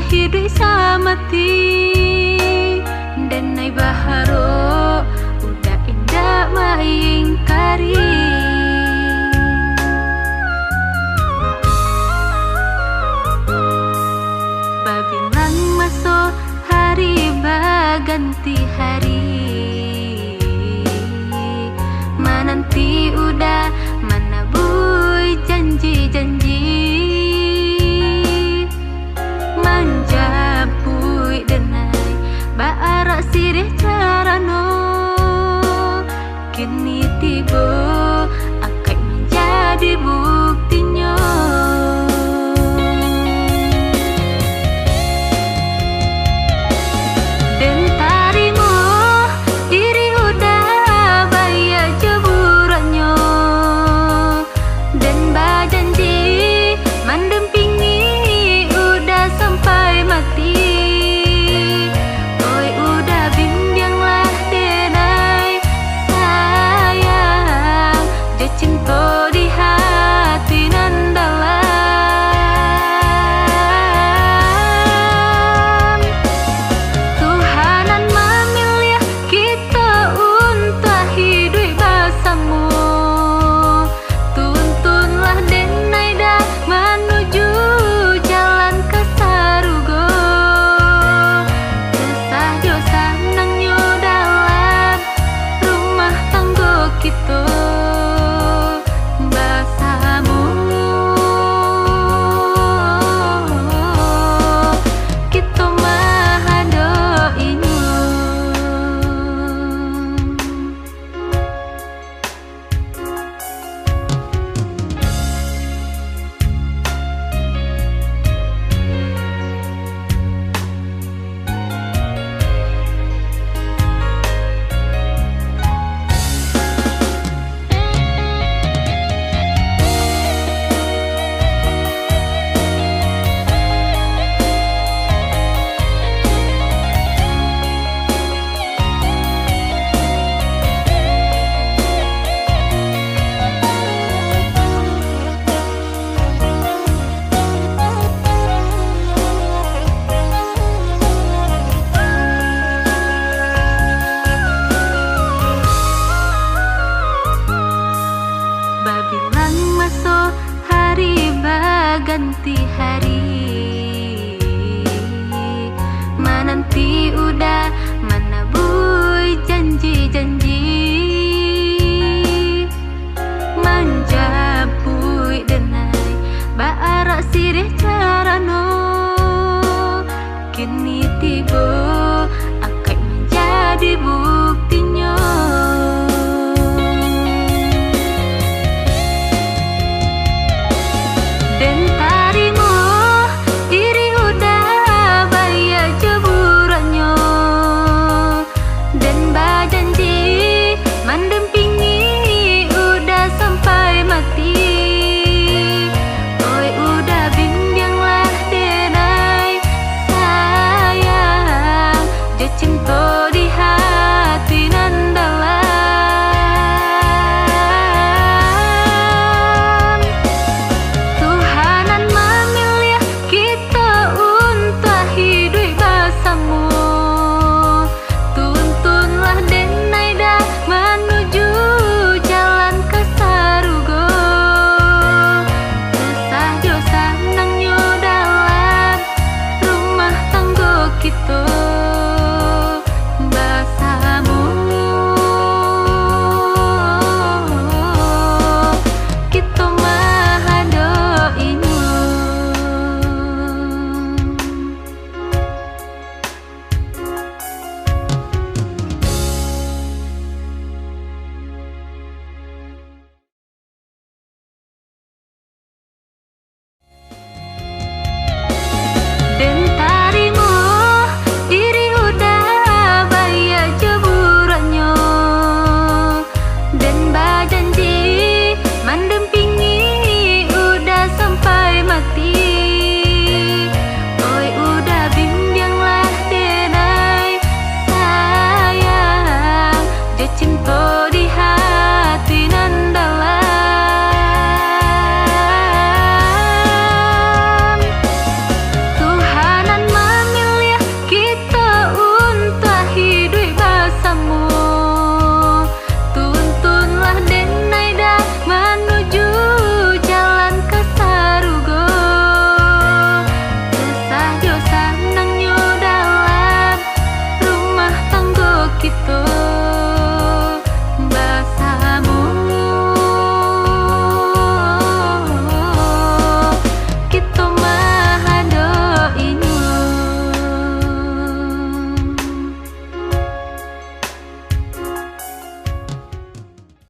hidup samati dan nai baharo udah indah maingkari. Babilang masuk hari baganti hari, menanti udah menabui janji-janji, manjapui denai baarak sirih carano, kini tiba akan menjadi buktinya. Dan tarimu diri udah bayar jeburannya, dan berjanji mendampingi udah sampai mati. Oi udah bimbinglah denai sayang, je cinta di hati nan dalam. Tuhanan memilih kita untuk hidup bersama, tuntunlah denai dah menuju jalan ke sarugo. Kesah jo senangnya dalam rumah tangga kita bersama. Kita mahadoinya. Babilang masuk hari baganti hari, menanti udah menabui janji-janji, manjapui denai baarak sirih carano, kini tiba akan menjadi buktinya. Dan